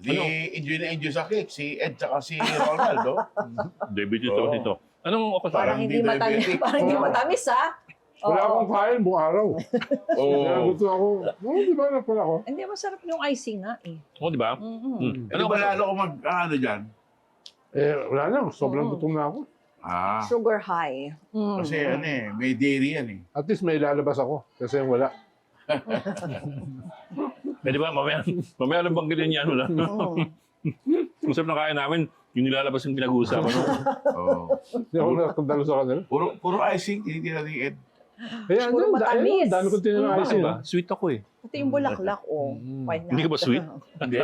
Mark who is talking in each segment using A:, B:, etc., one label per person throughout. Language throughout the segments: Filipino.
A: Enjoy na enjoy sa cake. Si Ed tsaka si Ronaldo.
B: Diabetes daw ito. Anong okasyon?
A: Parang
C: Parang hindi matamis.
A: diabetic.
C: Parang hindi matamis, ha?
D: Wala
C: Oo.
D: akong kain buong araw. Kaya
A: Oo.
D: gusto ako, di ba na pala ako?
C: Hindi, masarap yung icing nga eh.
B: Oo, di ba?
A: Ano ba lalo ko ano dyan?
D: Wala na, sobrang gutom na ako.
C: Sugar high.
A: Kasi may dairy yan eh.
D: At least may lalabas ako, kasi wala.
B: Di ba? Mamaya lang banggitin niya ano lang. Kung saan nakain namin, yung nilalabas yung pinag-uusapan.
A: Oo.
D: Hindi ako nakakandalo sa kanila.
A: Puro icing, tinitira ni Ed.
D: Kaya
C: Puro matamis.
D: dami kong tinanong
B: Bakit ba? Sweet ako eh.
C: Pati yung bulaklak, oh. Why not?
B: Hindi ka ba sweet?
A: Hindi.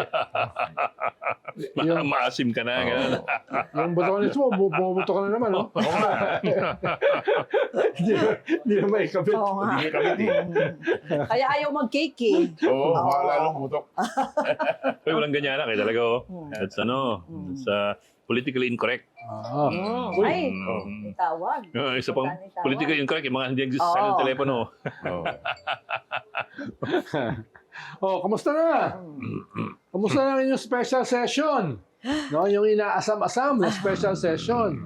B: Maasim ka na. Ganun.
D: Yung botones mo, bumubuto ka na naman, no?
A: Oo nga.
D: Hindi na maikabit.
C: Oo nga.
A: Hindi kami eh.
C: Kaya ayaw mag-cake eh.
A: Oo, lalong butok.
B: Pero walang ganyan na. Kaya talaga, oh. That's That's politically incorrect.
C: Ay, tawag.
B: Isa pang
C: Magkano tawag?
B: politically incorrect. Yung mga hindi nag-sign ng telepono.
A: Oo.
D: Kamusta na? Kamusta na ang inyong special session? No, yung inaasam-asam na special session.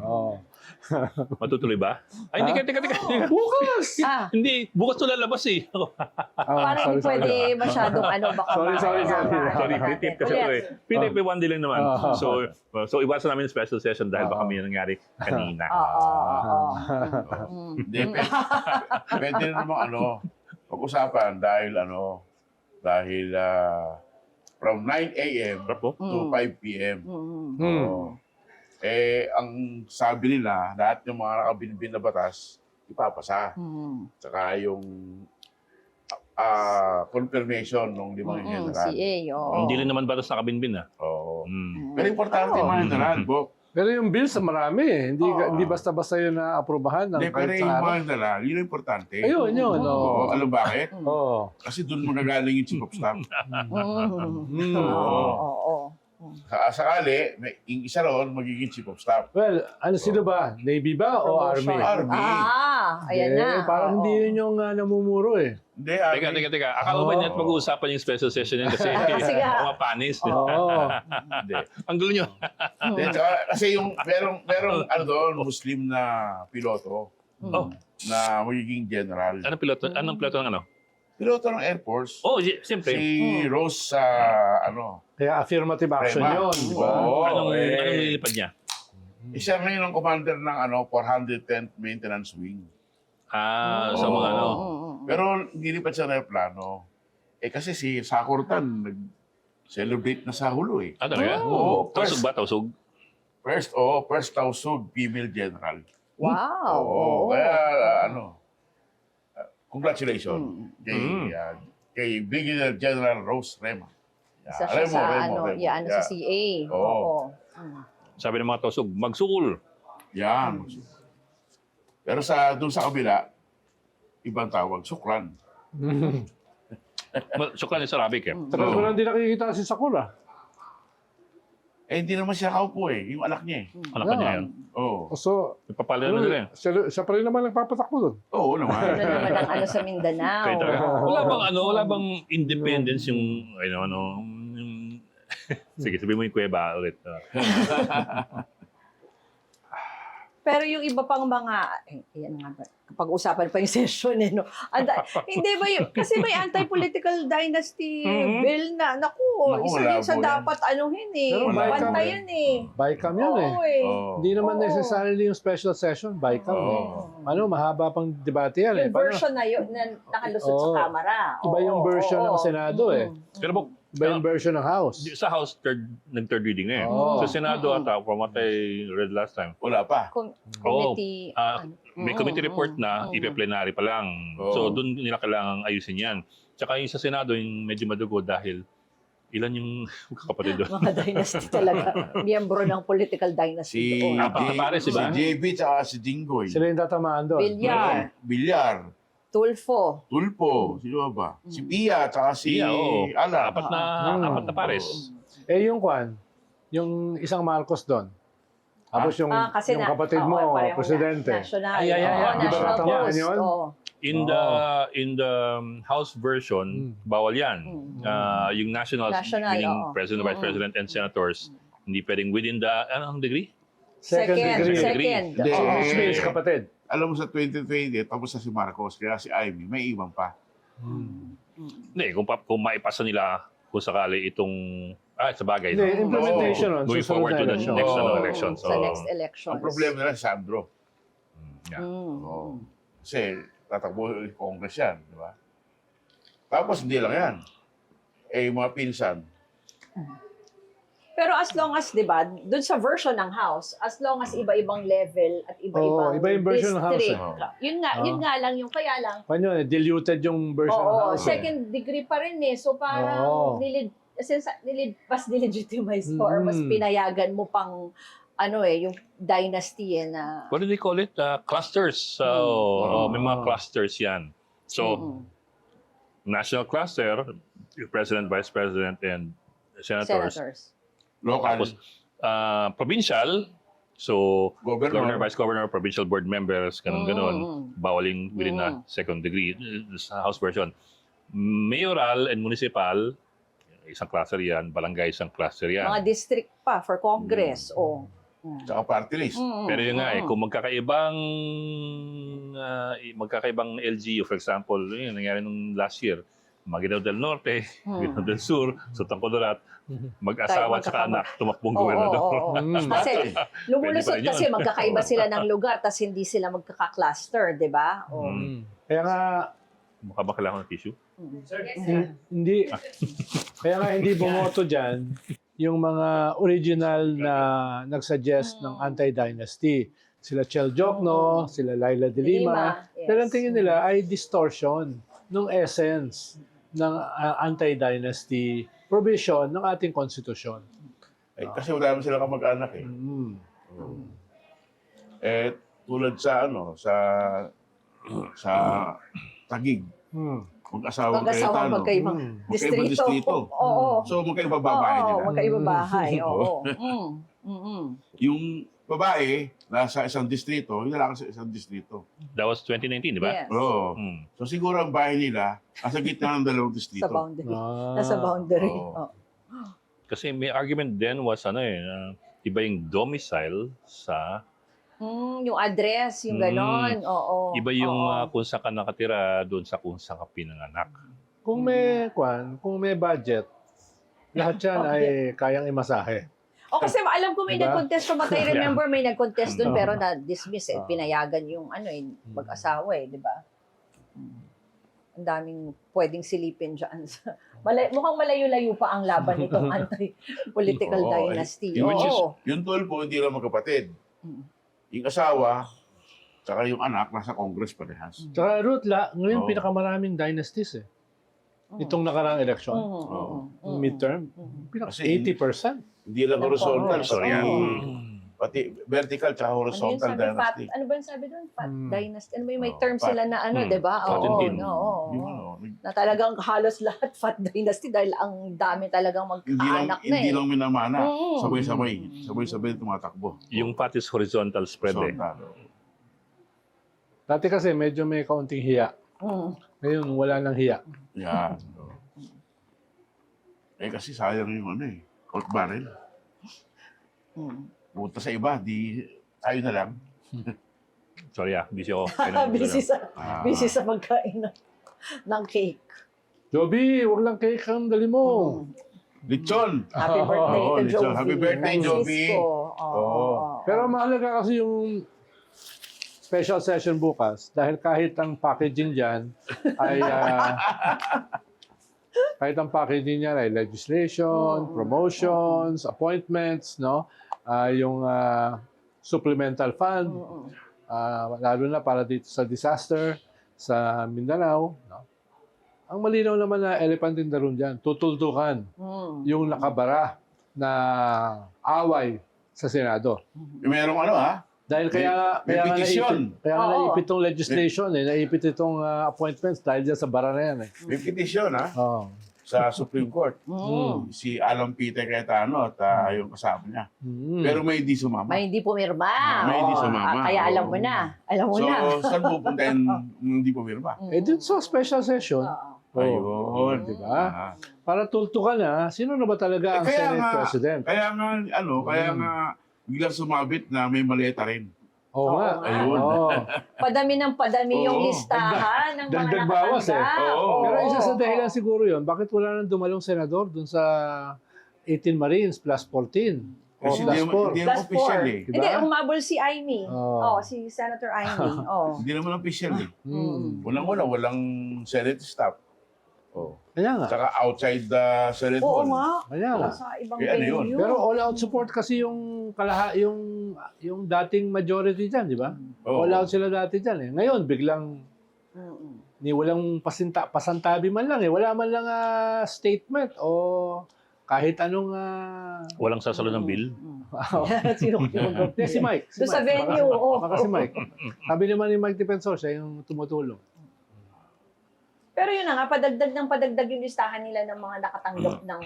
B: Matutuloy ba? Ay, hindi. Teka.
D: Bukas!
B: Hindi. Bukas to lalabas eh.
C: Parang hindi pwede masyadong baka
D: Sorry.
B: Sorry, pitip kasi ito eh. Pitip one day lang naman.
D: Ah.
B: So iwasan namin yung special session dahil baka may nangyari kanina.
A: Hindi, pwede na namang pag-usapan dahil from 9 a.m. to 5 p.m. Oo. Ang sabi nila, lahat ng mga nakabinbin na batas, ipapasa. Tsaka yung confirmation ng limang general.
C: CA, oo.
B: Hindi rin naman batas nakabinbin ah.
A: Oo. Pero importante yung mga general, Bok.
D: Pero yung bills marami eh. Hindi basta-basta yun na aprubahan ng
A: Hindi, pero
D: kahit
A: yung
D: sa araw.
A: mga general, yun ang importante.
D: Ayun, yun.
A: Oo. Alam bakit?
D: Oo.
A: Kasi doon magagaling yung chief of staff.
C: Oo.
A: Sakali, yung isa roon magiging chief of staff.
D: Well, sino ba? Navy ba o Army?
A: Army.
C: Ayan na.
D: Parang hindi yun yung namumuro eh.
A: Hindi, Army.
B: Teka. Akala ba niya at pag-uusapan yung special session yan kasi
C: Kasi nga.
B: mga panis.
D: Oo.
A: Hindi.
B: Ang gulo nyo.
A: Hindi, tsaka, kasi yung merong doon, Muslim na piloto
B: Oh,
A: na magiging general.
B: anong piloto ng ano?
A: Piloto ng Air Force.
B: Oh, siyempre.
A: Si Rose,
D: Kaya affirmative action
A: Prema.
D: yun, di ba?
A: Oo.
B: Anong nililipad niya?
A: Siya ngayon ang commander ng 410th Maintenance Wing.
B: Sa mga ano.
A: Pero hindi pa siya na plano. Kasi si Sakurtan nag-celebrate na sa hulo eh.
B: Talaga?
A: Oo.
B: Tausog ba? Tausog?
A: First Tausug female general.
C: Wow.
A: Oo. Kaya congratulations kay Brigadier General Rose Rema.
C: Isa siya sa CA.
A: Oo.
B: Sabi ng mga tausog, magsukul.
A: Yan. Pero doon sa kabila, ibang tawag, sukran.
B: Suklan yung sa Arabic eh.
D: Tagal ko lang din nakikita si Sakura.
A: Hindi naman siya kaupo eh. Yung anak niya eh.
B: Anak ka niya yun.
A: Oo.
D: So,
B: Nagpapala na nila eh.
D: siya pa rin naman nagpapatakbo doon.
A: Oo naman.
C: Ano naman ang sa Mindanao.
B: Kaya talaga. Wala bang independence yung, sige, sabihin mo yung kuweba ulit.
C: Pero yung iba pang mga, yan nga ba, pag-usapan pa yung session no? Hindi ba yun? Kasi may anti-political dynasty bill na. Naku, isa din sa
A: labo yan.
C: dapat
D: Pero
C: bantayan eh.
D: Bycam yun eh.
C: Oo eh.
A: Oo.
D: Hindi naman
C: Oo.
D: necessarily yung special session, bycam eh. Mahaba pang debate yan eh.
C: Yung version na yun na nakalusot
D: Oo.
C: sa kamera.
D: Iba yung version ng Senado eh.
B: Pero po,
D: Iba yung version ng House.
B: sa House, nag-third reading na eh.
D: Oo.
B: Sa Senado ata, from what I read last time,
A: Wala pa.
C: Committee.
B: may committee report na, ipe-plenary pa lang.
A: Oo.
B: So, doon nila kailangang ayusin yan. Tsaka yung sa Senado, yung medyo madugo dahil ilan yung kapatid doon?
C: Mga dynasty talaga. Miyembro ng political dynasty.
A: Si
C: doon.
B: Apat na pares,
A: si
B: diba?
A: JB tsaka si Jinggoy.
D: Sila yung tatamaan doon.
C: Bilyar.
A: Bilyar.
C: Tulfo.
A: Tulpo. Sino ba? Si Pia tsaka si
B: Yeah, oo.
A: Ala.
B: Apat na pares.
D: Yung Kwan, yung isang Marcos doon. Tapos yung
C: Kasi
D: kapatid mo,
C: pareho
D: presidente.
C: National.
B: Ay,
C: Oo,
B: di ba
C: national
D: tatamaan
C: post.
D: yun?
C: Oo.
B: In the House version, bawal yan. Yung nationals,
C: National,
B: meaning
C: oo.
B: President, Vice President, and Senators, hindi pwedeng within the, anong degree?
D: Second degree.
C: Second.
A: Hindi.
C: Oo.
D: Which means, kapatid.
A: Alam mo sa 2020, tapos na si Marcos, kaya si Amy, may iwan pa.
B: Hindi, kung maipasa nila kung sakali itong, sa bagay.
D: Hindi,
B: no?
D: implementation on
B: Going
D: susunod
B: forward to the
D: election.
B: next
A: Oo.
B: elections.
C: Sa
B: Oo.
C: next elections.
A: Ang problema nila, Sandro.
B: Yeah.
A: Oo. Kasi tatakbo yung Congress yan, di ba? Tapos hindi lang yan. Yung mga pinsan.
C: Pero as long as, di ba, dun sa version ng House, as long as iba-ibang level at iba-ibang
D: iba yung version ng House,
C: district, yun nga lang yung kaya lang.
D: Paano yun? Diluted yung version ng
C: Oo,
D: House.
C: second degree pa rin eh. So parang
D: Oo.
C: mas delegitimize mo or mas pinayagan mo pang yung dynasty na
B: What do they call it? Clusters. So, may mga clusters yan. So, national cluster, President, Vice President, and Senators.
A: Local.
B: Tapos, provincial, so,
A: Governor.
B: Vice Governor, provincial board members, ganun-ganon. Bawaling within a second degree. Sa House version. Mayoral and municipal, isang cluster yan. Barangay, isang cluster yan.
C: mga district pa for Congress.
A: Tsaka party list.
B: Pero yun nga kung magkakaibang LGU, for example, yun, nangyari nung last year, Maguinao del Norte, Maguinao del Sur, Sultan Kudarat, mag-asawa at anak, tumakbong gobernador.
C: Kasi lumulusot
B: Pwede pa rin
C: kasi
B: yun.
C: magkakaiba sila ng lugar tapos hindi sila magkaka-cluster, di ba?
D: Kaya nga,
B: Baka ba kailangan ng tissue?
D: hindi, kaya nga hindi bumoto dyan yung mga original na nagsuggest ng anti-dynasty. Sila Chel Jokno, sila Laila de Lima.
C: Yes.
D: Pero ang tingin nila ay distortion ng essence ng anti-dynasty provision ng ating konstitusyon.
A: Kasi wala naman sila kamag-anak eh. Tulad sa sa Taguig. Mag-asawang Cayetano.
C: Magkaibang distrito. Oo.
A: So, magkaiba babae nila.
C: Magkaiba bahay. Oo.
A: Yung babae, nasa isang distrito, yung lalaki sa isang distrito.
B: That was 2019, di ba?
C: Yes.
A: Oo. So, siguro ang bahay nila, nasa gitna ng dalawang distrito.
C: Sa boundary. Nasa boundary.
A: Oo.
B: Kasi may argument din was na iba yung domicile sa
C: Yung address, yung ganon. Oo.
B: iba yung
C: Oo.
B: kung saan ka nakatira doon sa kung saan ka pinanganak.
D: Kung may budget, lahat yan ay kayang imasahe.
C: Kasi alam ko may
D: Diba?
C: nag-contest from what I remember, may nag-contest doon pero na-dismiss pinayagan yung mag-asawa di ba? Ang daming pwedeng silipin dyan. Mukhang malayo-layo pa ang laban nitong anti-political dynasty.
A: Yung 12 po, hindi lang magkapatid. Yung asawa, tsaka yung anak, nasa Congress parehas.
D: Tsaka Ruth, ngayon
A: Oo.
D: pinakamaraming dynasties eh. Itong nakaraang election, midterm,
A: Kasi
D: 80%.
A: Hindi lang horizontal,
C: sorry.
A: pati vertical tsaka horizontal dynasty.
C: Ano ba yung sabi doon? Fat dynasty. Ano ba yung may
A: Oh,
C: term
A: fat.
C: sila na di ba?
B: Fat and thin.
C: Na talagang halos lahat fat dynasty dahil ang dami talagang magkaanak na
A: Hindi lang minamana.
C: Mm.
A: Sabay-sabay tumatakbo.
B: Yung pat is horizontal spread eh.
A: Horizontal.
D: Dati kasi medyo may kaunting hiya. Ngayon, wala nang hiya.
A: Yan. Kasi sayang yung court barrel. Punta sa iba, tayo na lang.
B: Sorry busy ako.
C: busy sa pagkain ng cake.
D: Joby, wag lang cake ang dali mo.
A: Lechon!
C: Happy birthday
A: Oo,
C: to
A: lechon.
C: Joby.
A: Happy birthday, Joby.
D: Pero mahalaga kasi yung special session bukas dahil kahit ang packaging dyan ay legislation, promotions, appointments, no? Yung supplemental fund, lalo na para dito sa disaster sa Mindanao, no? Ang malinaw naman na elephant in the room dyan, tutultukan yung nakabara na away sa Senado.
A: Merong
D: Dahil kaya
A: may petition.
D: Kaya nga naipit itong legislation, naipit itong appointments dahil dyan sa bara na yan.
A: May petition,
D: Oh.
A: sa Supreme Court. Si Alan Peter Cayetano at yung kasama niya. Pero may hindi sumama.
C: May hindi pumirma.
A: May hindi
C: Oo.
A: sumama.
C: Kaya alam mo na. Alam mo
A: So,
C: na.
A: saan pupunta yung hindi pumirma?
D: Dun sa special session,
A: Ayun.
D: di ba? Para tultukan na, sino na ba talaga ang
A: Kaya
D: Senate
A: nga-
D: President?
A: Kaya nga, biglang sumabit na may maleta rin.
D: Oo nga.
A: Ayun.
D: Oo.
C: Padami ng padami yung
A: Oo.
C: listahan ng mga
D: Dagdag bawas eh.
C: nakatanggap.
A: Oo.
D: Pero isa sa
C: Oo.
D: dahilan siguro yun, bakit wala nang dumalong senador dun sa 18 Marines plus 14? O
A: Kasi
D: plus 4?
A: hindi naman
C: Plus
A: official
C: 4.
A: eh.
D: Diba?
C: Hindi, umabol si Amy.
D: Oo.
C: Si Senator Amy. Oh.
A: Hindi naman official eh.
D: Hmm.
A: Walang Senate staff. Oh.
D: Kaya nga.
A: Saka outside the Senate
C: Oo
A: hall.
C: nga.
D: Kaya nga.
C: Sa ibang
A: Kaya ano yun?
C: venue.
D: Pero all-out support kasi yung yung dating majority dyan, di ba?
A: Oo.
D: All-out sila dati dyan eh. Ngayon, biglang walang pasantabi man lang eh. Wala man lang statement o kahit anong...
B: Walang sasalo ng bill.
C: Sino
D: Hindi, si Mike.
C: Doon sa venue, oo.
D: Baka si Mike. Sabi naman ni Mike Defensor, siya yung tumutulong.
C: Pero yun na nga, padagdag yung listahan nila ng mga nakatanggap ng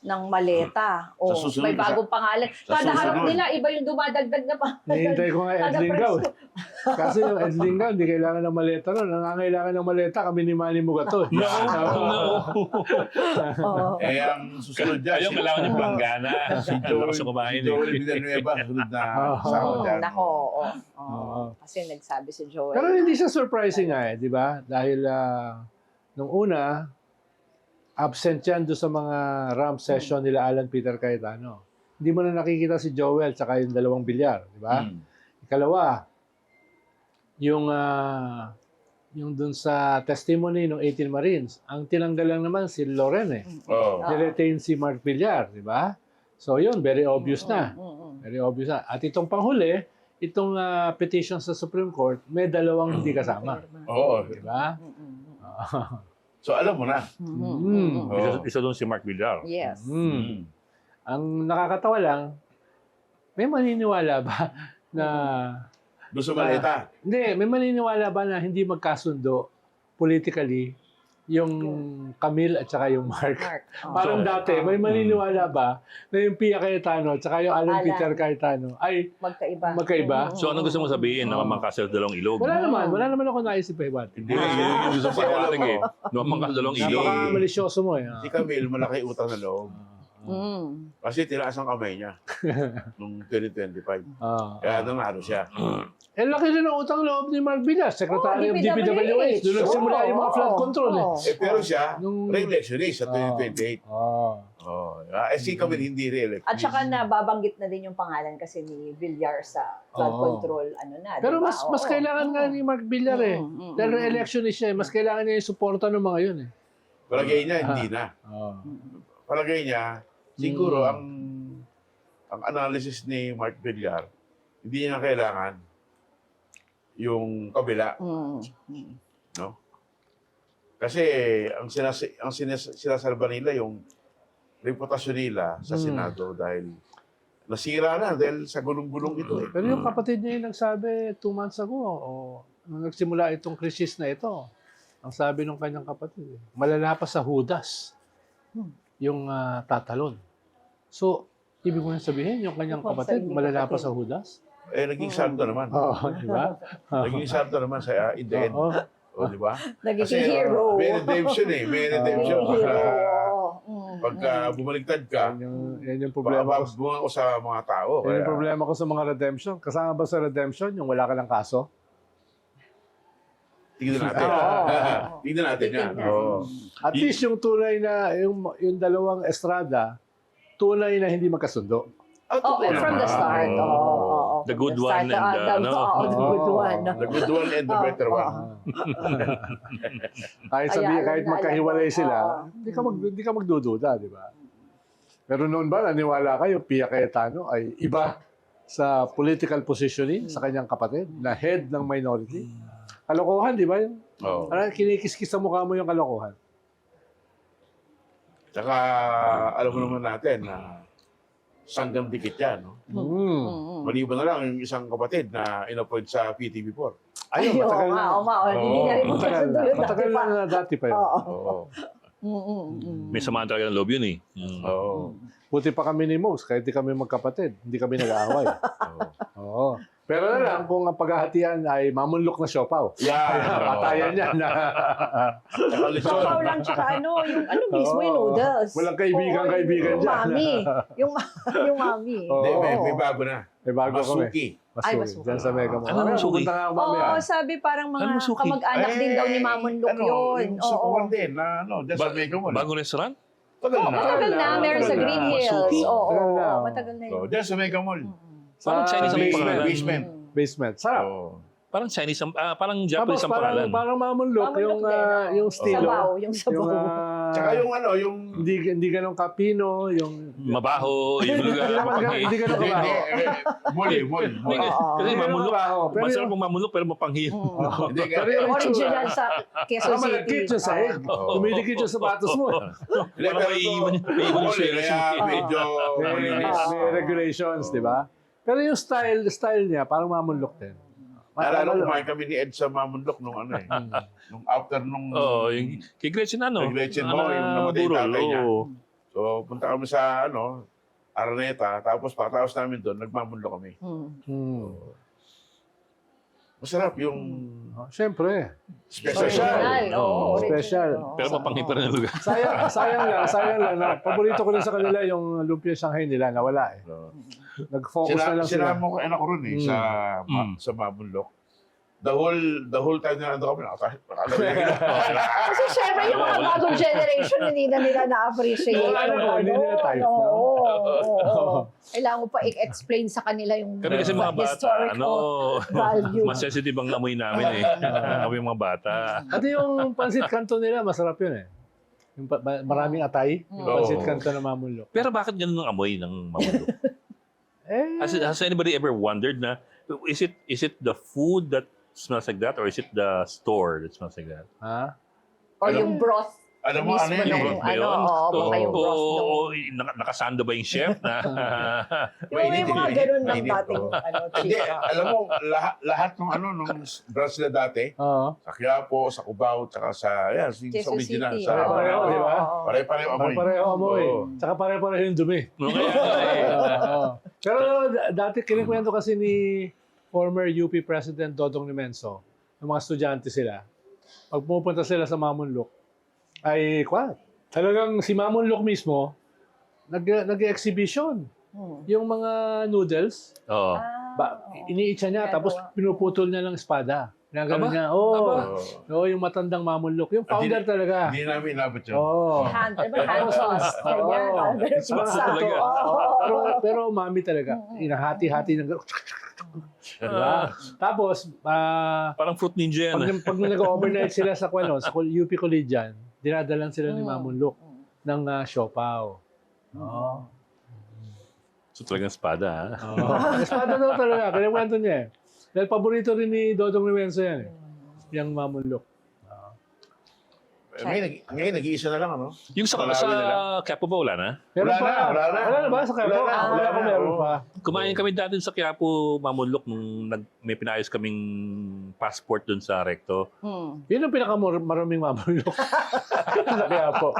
C: ng maleta. O,
A: Sa susunod,
C: may bagong pangalan.
A: sa
C: Kada harap
A: susunod.
C: nila, iba yung dumadagdag na pangalan.
D: Nihintay ko nga Ed
C: Kada
D: Lingaw.
C: preso.
D: Kasi yung Ed Lingaw, hindi kailangan ng maleta ron. Nangangailangan ng maleta, kami ni Manny Mugato.
C: Oo.
A: Ang susunod dyan,
B: Ayaw, kailangan yung planggana. Ang lakas yung kumain eh.
A: Joel Villanueva, sunod na
D: Oo.
A: kasama dyan.
C: Nako, oo.
D: Oo.
C: Kasi nagsabi si Joel.
D: Pero hindi siya surprising nga eh, di ba? Dahil nung una, absent yan doon sa mga ramp session nila Alan Peter Cayetano. Hindi mo na nakikita si Joel tsaka yung dalawang bilyar, di ba? Ikalawa, yung dun sa testimony ng 18 Marines, ang tinanggal lang naman si Loren eh.
A: Oo.
D: Niretain si Mark Villar, di ba? So yun, very obvious na. Very obvious na. At itong panghuli, itong petition sa Supreme Court, may dalawang hindi kasama.
A: Oo.
D: Di ba?
A: So alam mo na.
D: Mm.
B: Isa doon si Mark Villar.
C: Yes.
D: Mm. Ang nakakatawa lang, may maniniwala ba na...
A: Doon sa maleta.
D: Hindi, may maniniwala ba na hindi magkasundo politically yung Camille at saka yung Mark? Parang dati, may maniniwala ba na yung Pia Cayetano at saka yung Alan
C: Alan.
D: Peter Cayetano ay magkaiba?
B: So anong gusto mong sabihin? Namamangkas sa dalawang ilog?
D: Wala naman ako naisip pa iba.
B: Hindi, yun yung gusto
A: Kasi alam
B: pahawatig eh. Namamangkas sa dalawang ilog.
D: Napaka-malisyoso mo eh.
A: Si Camille, malaki utang na loob. Kasi tinaas ang kamay niya noong 2025. Kaya nanalo siya.
D: Eh, laki rin ang utang loob ni Mark Villar, Secretary of
C: DPWH.
D: DPWH. Doon nagsimula yung mga flood control eh.
A: Pero siya,
D: Nung-
A: re-electionist sa 2028. Si Camille hindi re-elect.
C: At saka nababanggit na din yung pangalan kasi ni Villar sa flood
D: Oo.
C: control.
D: Pero
C: diba?
D: mas kailangan nga ni Mark Villar eh. Dahil re-electionist siya eh. Mas kailangan niya yung suporta ng mga yun eh.
A: Palagay niya, hindi na. Palagay niya, siguro ang analysis ni Mark Villar, hindi niya kailangan yung kabila, no? Kasi ang sinasalba nila yung reputasyon nila sa Senado dahil nasira na dahil sa gulong-gulong ito eh.
D: Pero yung kapatid niya yung nagsabi 2 months ago, nung nagsimula itong krisis na ito, ang sabi ng kanyang kapatid, malala pa sa Judas yung tatalon. So, ibig mo sabihin, yung kanyang kapatid, malala pa sa Judas?
A: Naging santo naman.
D: Oo, di ba?
A: Naging santo naman sa in the end.
D: Oo.
A: Di ba?
C: Naging hero.
A: May redemption eh. May redemption. Pagka bumaligtad ka,
D: Yan yung problema ko.
A: bababunga ko sa mga tao.
D: Yan yung problema ko sa mga redemption. Kasama ba sa redemption yung wala ka ng kaso?
A: Tignan natin. Tignan natin yan. Oo.
D: At least yung tunay na, yung dalawang Estrada, tunay na hindi magkasundo.
C: From the start.
B: The good one and the
C: the good one.
A: The good one and the better one.
D: Kahit magkahiwalay sila, hindi ka magdududa, di ba? Pero noon ba, naniwala kayo, Pia Cayetano ay iba sa political positioning sa kanyang kapatid na head ng minority? Kalokohan, di ba?
A: Oo.
D: Kinikis-kis sa mukha mo yung kalokohan.
A: Tsaka, alam mo naman natin na sanggang dikit yan. No? Maliban na lang yung isang kapatid na in-appoint sa PTV4.
D: Ayun, matagal na.
C: Hindi na rin
D: Matagal
C: magkasundo yung
D: na. Matagal
C: dati pa.
D: na dati pa yun.
C: Oo.
A: Oo.
B: May samaan talaga ng loob yun eh.
A: Oo.
D: Buti pa kami ni Mose, kahit di kami magkapatid, hindi kami nag-aaway. Oo. Pero na lang, kung ang paghahatian ay mamunlok na siopaw.
A: Yan.
D: Patayan yan.
A: Tsaka lechon.
C: Sapaw lang tsaka yung mismo yung noodles.
D: Walang kaibigan-kaibigan
C: yung
D: dyan.
C: mami. Yung mami.
D: Oo.
A: Hindi, may bago na.
D: May bago kami.
A: Masuki.
C: Ay,
D: Masuki.
C: Masuki.
D: Diyan sa Mega Mall.
B: Ano Masuki?
D: Pupunta nga ako mamaya.
C: Oo, sabi parang mga
B: Ano, Suki?
C: kamag-anak din daw ni Mamon Lok yun.
A: Yung sa Kuwan din, na dyan sa Mega Mall.
B: Bagong restaurant?
A: Tagal na.
C: Matagal na, meron sa
A: Tagal
C: Green
A: na.
C: Hills.
B: Masuki.
C: Oo,
D: Tagal na.
C: matagal na
A: So,
C: yun.
A: dyan sa Mega Mall.
B: Parang Chinese ang
A: Basement.
B: pangalan.
A: Basement.
D: Basement. Sarap.
A: Oo.
B: Parang Chinese, parang
D: Tapos
B: Japanese ang pangalan.
D: parang mamunlok,
C: Mamon
D: yung,
C: Lok din, oo.
D: yung estilo.
C: Sabaw, yung sabaw.
A: Tsaka yung yung...
D: hindi ganun kapino, yung...
B: Mabaho, yung lugar.
D: Hindi ganun
A: Hindi,
D: kabaho.
A: mall.
B: Kasi
D: Hindi
B: mamulok.
D: ganun kabaho. Pero
B: Masarap
D: yung-
B: ang mamulok pero mapanghir.
A: Hindi,
D: Pero yung
C: Original sa Quezon
D: malagkit
C: City.
D: yung sahig.
A: Oo.
D: Dumidikit yung sapatos mo.
B: Parang may iwan yung
A: mall,
B: share.
A: kaya medyo
D: May,
A: malinis.
D: may regulations, di ba? Pero yung style niya, parang mamunlok din.
A: Naalala ko, kumain kami ni Ed sa Mamundok nung nung after nung...
B: Oo, yung kay Gretchen
A: Kay Gretchen mo, yung namatay
B: burol,
A: tatay niya.
B: oo.
A: So, punta kami sa, Araneta, tapos pagkatapos namin doon, nagmamundok kami.
D: Hmm.
A: Masarap yung
D: Siyempre.
A: special.
C: Original, oo.
D: Special.
C: original, oo.
B: Pero mapanghir pa rin ang lugar.
D: Sayang lang. Paborito ko rin sa kanila yung lumpia Shanghai nila, nawala eh.
A: So,
D: Nag-focus na lang sila.
A: sinama ko anak ko ron sa sa Mamundok. The whole time na nandun kami, nakalagay.
C: Kasi syempre yung mga bagong generation, hindi na nila na-appreciate.
D: Hindi nila type, no?
C: Oo. Kailangan mo pa i-explain sa kanila yung
B: Kami kasi mga bata,
C: historical value.
B: mas sensitive ang amoy namin eh. Kami mga bata.
D: At yung pansit kanto nila, masarap yun eh. Yung maraming atay, yung pansit
A: Oo.
D: kanto na mamulok.
B: Pero bakit ganun ang amoy ng mamulok? Has anybody ever wondered na, is it the food that smells like that or is it the store that smells like that?
D: Ha?
C: Or yung broth.
A: Alam mo,
C: Mismo
A: ano yun?
C: nung-
B: Yung broth ba yun?
C: baka yung broth
B: Oo,
C: nung-
B: nakasando ba yung chef na?
C: Yung may mga ganun ng
A: Mainit,
C: dating
A: oo. Hindi,
C: chika.
A: alam mo, lahat ng nung branch na dati,
D: Oo.
A: sa Quiapo, sa Cubao, tsaka sa
C: Quezon
A: original,
C: City.
A: sa
D: Pare-pareho, di ba?
A: Pare-pareho amoy.
D: Pare-pareho amoy.
A: Oo.
D: Tsaka pare-pareho yung dumi.
B: No, kaya,
D: Oo. Pero dati kinikwento kasi ni former UP President Dodong Limenso, ng mga estudyante sila, pag pupunta sila sa Mamunlok, ay talagang si Mamunlok mismo, nag-exhibition. Yung mga noodles,
B: Oo.
D: iniitsa niya, tapos pinuputol niya ng espada. Ginaganon
B: Aba?
D: niya. Yung matandang Mamunlok. Yung founder
A: Hindi-
D: talaga.
A: Hindi namin inabot yun.
D: Oo.
C: Hand toss. Ganyan.
D: Oo.
C: Parang ganun
D: Parang
C: pizza.
B: talaga.
D: pero, pero mami talaga. Inahati-hati ng gano'n. Diba? Tapos,
B: Parang fruit ninja yan.
D: pag nag-overnight sila sa UP Collegian, dinadalan sila ni Mamunlok ng siopaw. Oo.
B: So talagang espada ha?
D: Espada daw talaga. Kinikwento niya eh. Dahil paborito rin ni Dodong Limenso yan eh. Yung Mamunlok.
A: Ngayon, nag-iisa na lang, ano?
B: Yung sa
A: Malawi na lang.
B: Quiapo ba wala na?
D: Meron
A: Wala
D: pa.
A: na, wala na.
D: Wala na ba sa Quiapo?
A: Wala na,
D: Wala ko meron
A: oo.
D: pa.
B: Kumain kami dati sa Quiapo, Mamulok, nung may pinayos kaming passport dun sa Recto.
D: Yun ang pinakamaraming Mamunlok. Sa Quiapo.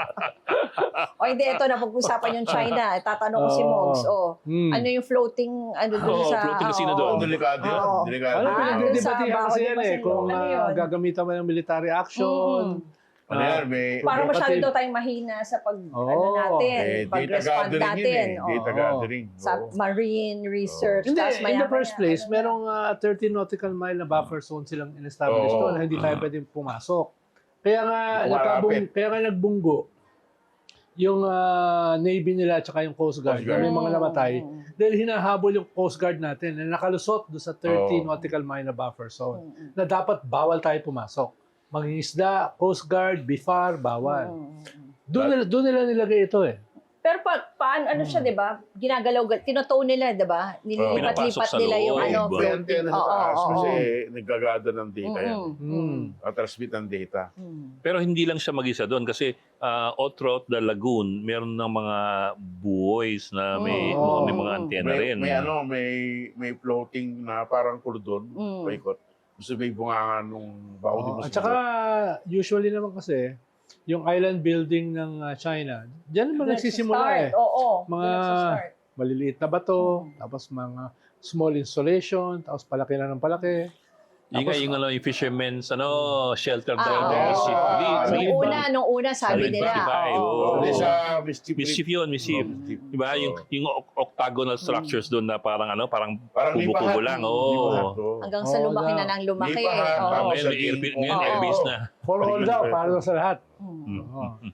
C: O hindi, ito na pag-usapan yung China. Tatanong ko si Mogs. Ano yung floating, dun sa...
B: floating casino doon.
A: Delikado yun.
C: Oo.
A: Delikado.
D: Ano,
C: Ah,
D: pinagdebatihan kasi yan eh. Kung
C: Ano yun?
D: gagamitan mo ng military action.
A: Ano yan, may...
C: Parang masyado
D: Kapatid.
C: daw tayong mahina sa
D: Oo.
C: natin, pag-respond
A: data gathering yun
C: natin.
A: eh. Data
C: Oo.
A: gathering.
C: Sa marine research.
D: Hindi,
C: tas
D: in the first place,
C: ano na.
D: merong 13 nautical mile na buffer zone silang in-establish
A: Oo.
D: doon na hindi tayo pwedeng pumasok. Kaya nga,
A: Malapit.
D: kaya nga nagbunggo yung Navy nila at yung Coast Guard.
A: Coast Guard.
D: May mga namatay. Dahil hinahabol yung Coast Guard natin na nakalusot doon sa 13
A: Oo.
D: nautical mile na buffer zone na dapat bawal tayo pumasok. Mangingisda, Coast Guard, BIFAR, bawal. Doon nila nilagay ito eh.
C: Pero paano, siya, di ba? Ginagalaw, tinotow nila, di ba? Nililipat-lipat
B: Pinapasok sa
C: nila yung
B: loob.
A: May antenna sa taas kasi
C: oo.
A: nagagada ng data yan. Transmit ng data.
B: Pero hindi lang siya mag-isa doon kasi all throughout the lagoon, meron ng mga buoys na may mga antena rin.
A: May floating na parang kuludon, paikot. Gusto may bunganga nung baho di mo
D: At saka, usually naman kasi, yung island building ng China, diyan naman nagsisimula eh.
C: Oo.
D: Mga maliliit na bato, tapos mga small installation, tapos palaki na ng palaki.
B: Yung fishermen's shelter daw.
C: Nung una sabi nila.
B: Mischief yun, mischief. Diba? Yung octagonal structures doon na parang kubo-kubo lang.
C: Hanggang sa lumaki na ng lumaki.
B: Ngayon, airbase na.
D: For all daw, para sa lahat.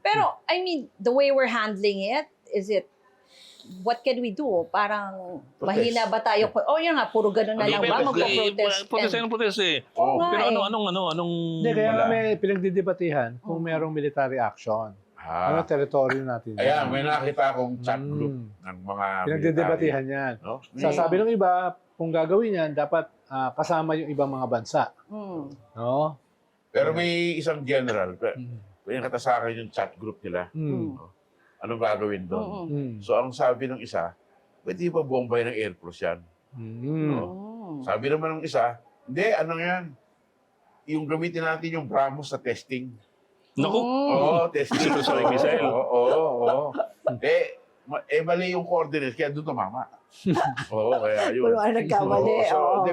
C: Pero, I mean, the way we're handling it, is it, what can we do? Parang mahina ba tayo? Yun nga, puro ganun na lang ba? Magpo-protest.
B: Protest eh. Pero anong...
D: Hindi, kaya kami pinagdidebatihan kung merong military action. Ano teritoryo natin?
A: Ayan, may nakita akong chat group ng mga
D: pinagdidebatihan yan.
A: No?
D: Sasabi ng iba, kung gagawin yan, dapat kasama yung ibang mga bansa. No?
A: Pero may isang general, may nakita sa akin yung chat group nila. Anong gagawin doon? So, ang sabi ng isa, pwede ba bombay ng Air Force yan? No? Sabi naman ng isa, hindi, ano yan? Yung gamitin natin yung BrahMos sa testing.
B: Naku!
A: Oo, testing.
B: Supersonic missile.
A: Oo. Mali yung coordinates, kaya doon tumama. Oo, kaya yun.
C: Puro nagkamali.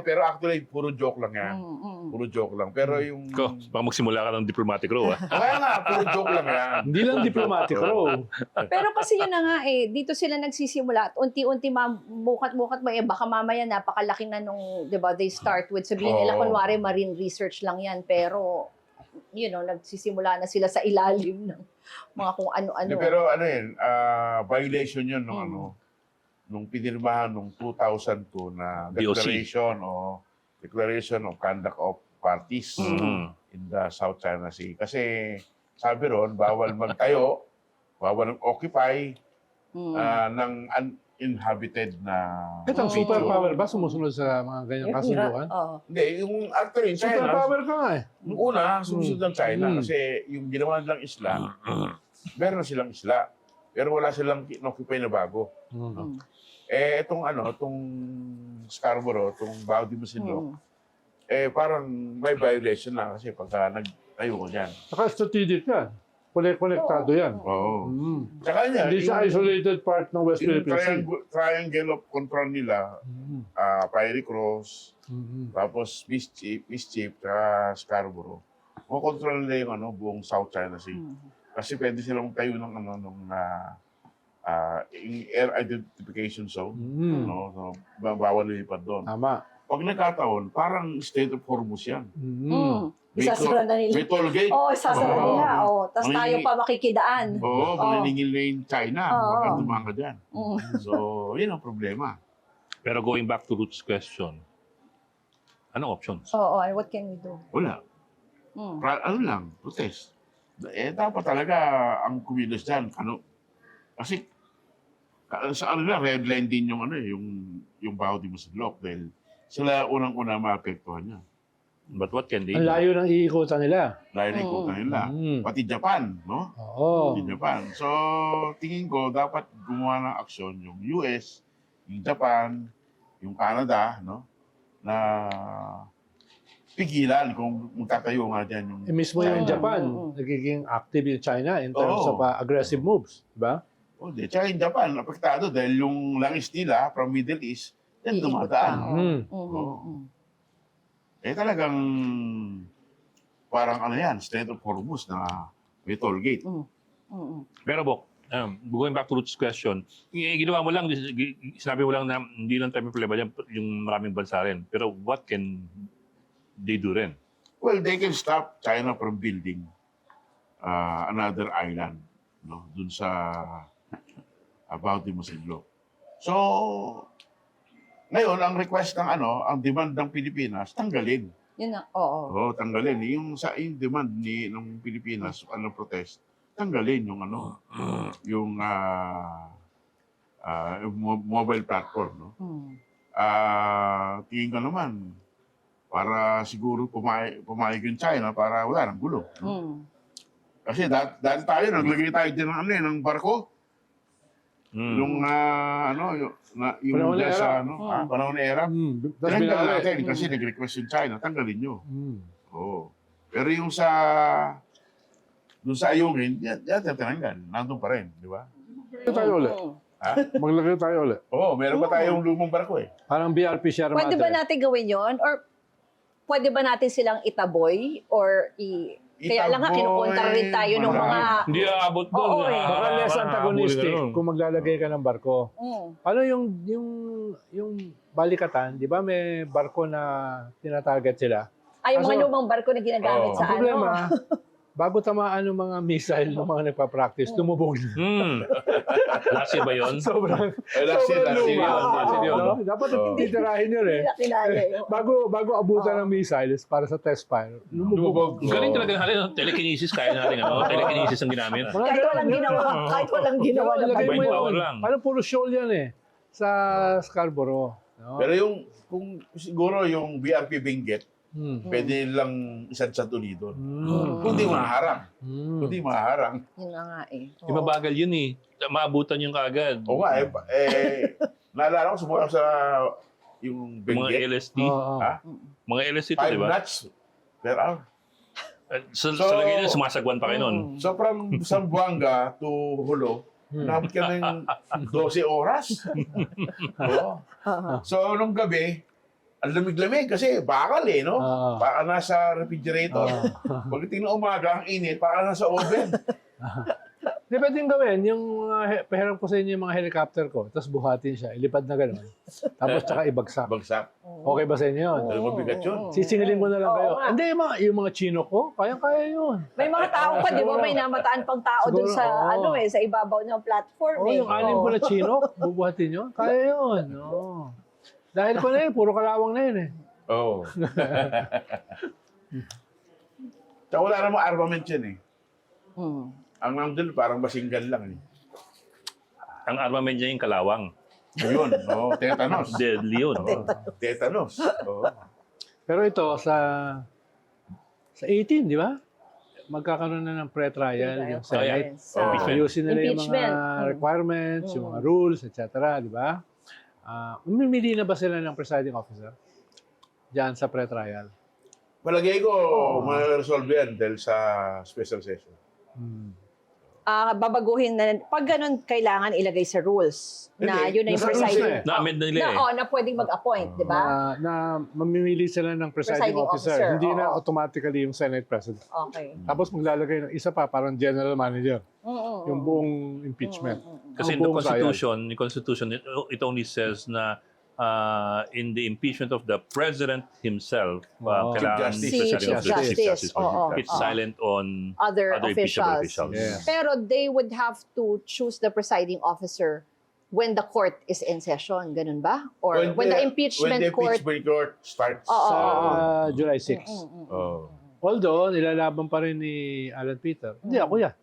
A: Pero actually, puro joke lang yan. Puro joke lang. Pero yung...
B: Baka magsimula ka ng diplomatic row,
A: Kaya nga, puro joke lang yan.
D: Hindi lang diplomatic row.
C: Pero kasi yun na nga dito sila nagsisimula at unti-unti bukat-bukat mo baka mamaya napakalaki na nung, 'di ba, they start with sabihin nila kunwari marine research lang yan pero nagsisimula na sila sa ilalim ng mga kung ano-ano.
A: Pero violation yun nung nung pinirmahan nung 2002 na Declaration of Conduct of Parties in the South China Sea. Kasi sabi ron, bawal magtayo, bawal occupy ng uninhabited na...
D: Itong superpower ba sumusunod sa mga ganyang kasunduan?
A: Hindi, yung actually China...
D: Superpower ka nga eh.
A: Nung una, sumusunod ng China kasi yung ginawa nilang isla, meron na silang isla. Pero wala silang occupy na bago. Itong Scarborough, itong Bao de Masinloc, parang may violation na kasi pagka nagtayo ko dyan.
D: Saka strategic yan. Konektado yan.
A: Oo. Tsaka niya,
D: Hindi siya isolated part ng West
A: yung
D: Philippine Sea.
A: triangle of control nila, Fiery Cross, tapos Mischief, tsaka Scarborough. Makontrol nila yung buong South China Sea. Kasi pwede silang tayo ng air identification zone. So, bawal lilipad doon.
D: Tama.
A: Pag nagkataon, parang state of Hormuz yan.
C: Isasara na nila.
A: May toll gate.
C: Isasara nila. Tapos tayo pa makikidaan.
A: Maniningil na yung China. Baka dumaan ka dyan. So, yun ang problema.
B: Pero going back to Ruth's question, anong options?
C: What can we do?
A: Wala. Protest. Dapat talaga ang kumilos dyan. Kasi sa red line din yung Bao de Masinloc dahil sila unang-una maapektuhan niya.
B: But what can they
D: Ang
B: do?
D: layo ng iikutan nila.
A: Dahil ikutan nila. Pati Japan, no?
D: Oo.
A: Pati Japan. So, tingin ko, dapat gumawa ng aksyon yung US, yung Japan, yung Canada, no? Na pigilan kung magtatayo nga dyan yung...
D: Mismo yung Japan, nagiging active yung China in terms of aggressive moves. Diba?
A: Tsaka yung Japan, apektado dahil yung langis nila from Middle East, yan dumadaan. Talagang parang State of Hormuz na may toll gate.
B: Pero Bok, going back to Ruth's question, ginawa mo lang, sinabi mo lang na hindi lang tayo may problema dyan, yung maraming bansa rin. Pero what can they do rin?
A: Well, they can stop China from building another island, no, dun sa Bao de Masinloc. So, ngayon, ang request ng ang demand ng Pilipinas, tanggalin.
C: Yun na,
A: tanggalin. Yung demand ng Pilipinas, protest, tanggalin yung yung mobile platform, no? Tingin ka naman, para siguro pumayag yung China para wala ng gulo. Kasi dahil tayo, naglagay tayo din ng barko. Yung
D: Panahon na era.
A: Panahon na era. Tinanggal natin kasi nag-request yung China, tanggalin nyo. Pero yung sa Doon sa ayungin, yan tinanggal. Nandun pa rin, di ba?
D: Maglagay tayo ulit.
A: Ha?
D: Maglagay tayo ulit.
A: Oo, meron pa tayong lumang barko eh.
D: Parang BRP share
C: Pwede ba
D: matter.
C: natin gawin yon? Or pwede ba natin silang itaboy? Or kaya lang nga,
A: Itaboy,
C: kinukontra rin tayo ng mga...
B: Hindi aabot doon.
C: Oo, eh.
D: Baka less antagonistic
B: Habulin ka
D: kung maglalagay ka ng barko. Ano yung balikatan, di ba may barko na tinatarget sila?
C: Ay, yung mga
D: Kaso-
C: lumang barko na ginagamit
A: Oo.
C: sa
D: Ang problema,
C: ano.
D: bago tamaan ng mga missile ng mga nagpa-practice, tumubog na.
B: Last year ba yun?
D: Sobrang,
A: Last year,
D: sobrang
A: last year
D: luma.
A: yun,
B: last year yun.
D: No? Dapat
A: Oo.
D: titirahin yun eh.
C: Hindi na kinaya yun.
D: Bago abutan ng missiles para sa test fire, lumubog.
B: Galing talaga natin. No? Telekinesis kaya natin. Ano? Telekinesis ang ginamit.
D: Mga
C: Kahit
D: ganun,
C: walang
D: yun
C: ginawa,
D: eh.
C: kahit walang ginawa na
D: Lagay mo
B: Mind
C: barko.
B: power
D: yun.
B: lang.
D: Parang puro shoal yan eh. Sa Scarborough. No?
A: Pero kung siguro yung BRP Benguet, pwede lang isang santuли doon. Kung di maharang. Kung di maharang.
C: Yun na nga eh.
B: Di mabagal yun eh. Maabutan yung kaagad.
A: Oo nga naalala ko sumula sa yung
B: Yung mga
A: Benguet.
B: LST.
A: Ha?
B: Mga LST to,
A: 5
B: di ba?
A: knots per hour.
B: Sa
A: So-
B: lagay nila, sumasagwan pa kayo nun.
A: So from Zamboanga to Hulo, nabot ka ng 12 oras. Oo. So nung gabi, ang lamig-lamig kasi bakal eh, no? Baka nasa refrigerator. Pagdating ng umaga, ang init, baka nasa oven.
D: Di pwedeng gawin, yung pahiram ko sa inyo yung mga helicopter ko, tapos buhatin siya, ilipad na gano'n. Tapos tsaka ibagsak.
A: Bagsak.
D: Okay ba sa inyo yun?
A: Dahil mabigat yun.
D: Sisingilin ko na lang
C: Oo
D: kayo.
C: nga.
D: Hindi, yung mga chino ko, kaya yun.
C: May mga tao pa, di ba? May namataan pang tao dun sa,
D: Siguro, oo.
C: sa ibabaw ng platform.
D: Oh,
C: eh.
D: yung anim ko na chino, bubuhatin yun. Kaya yun. No. Dahil ko na yun, puro kalawang na yun eh.
A: Oo. Tsaka wala namang armament yan eh. Ang nandun parang basinggan lang eh.
B: Ang armament niya yung kalawang.
A: Ayun, tetanus.
B: Deadly yun.
A: Tetanus. Oo.
D: Pero ito, sa 18, di ba? Magkakaroon na ng pre-trial yung Senate.
C: Sa
D: Ayusin nila yung
C: impeachment.
D: mga requirements, yung mga rules, etc. Di ba? Umimili na ba sila ng presiding officer? Diyan sa pre-trial.
A: Palagay ko, ma-resolve yan dahil sa special session.
C: Babaguhin na, pag ganun, kailangan ilagay sa rules na
A: Hindi.
C: yun na yung
D: Nasa rules
C: presiding.
D: na eh.
B: Na-amend na nila eh.
C: Na pwedeng mag-appoint, di ba?
D: Na mamimili sila ng presiding
C: Presiding
D: officer.
C: officer,
D: Hindi na
C: oo.
D: automatically yung Senate President.
C: Okay.
D: Tapos maglalagay ng isa pa, parang general manager. Yung buong impeachment.
B: Kasi
D: Ang
B: in the
D: buong
B: Constitution, it only says na in the impeachment of the President himself, kailangan
A: Chief
C: Si
B: Presiding
C: Chief
B: Officer,
C: Justice. Oo.
B: it's silent on
C: Other
B: impeachable
C: officials.
D: Yes.
C: Pero they would have to choose the presiding officer when the court is in session. Ganun ba? Or when the impeachment court...
A: starts.
C: Oo.
D: Sa July 6.
A: Oh.
D: Although, nilalaban pa rin ni Alan Peter. Hindi, ako yan.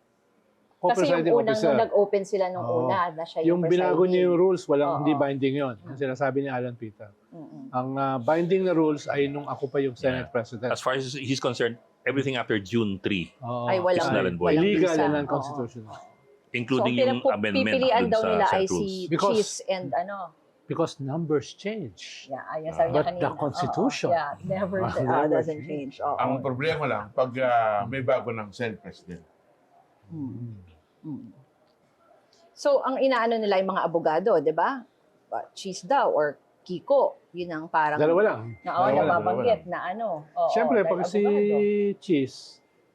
C: Kasi yung
D: Co-presiding
C: unang
D: officer.
C: nung nag-open sila nung
D: Oo.
C: una na siya
D: Yung
C: yung
D: binago niya yung rules, walang
C: Oo.
D: hindi binding yon. Yung sinasabi ni Alan Peter. Ang binding na rules ay nung ako pa yung Senate President.
B: As far as he's concerned, everything after June 3,
D: Oo.
C: Ay, walang,
B: It's null and void.
C: walang
D: Illegal
C: visa.
D: and
C: Oo.
D: unconstitutional.
B: including
C: So,
B: yung amendment
C: pipilian
B: dun
C: daw
B: sa
C: nila ay
B: Senate rules.
C: si
D: Because-
C: Cheese and ano.
D: Because numbers change.
C: Yeah, ayan sabi niya
D: But
C: kanina.
D: the Constitution.
C: Oo, yeah, never
D: Never
C: doesn't change. Oo.
A: Ang problema lang, pag may bago ng Senate President.
C: So, ang inaano nila yung mga abogado, di ba? Cheese daw or Kiko. Yun ang parang...
D: Dalawa lang.
C: Na,
D: Dalawa lang,
C: nababanggit na ano. Oo,
D: Siyempre,
C: dahil
D: pag si
C: abogado.
D: Cheese,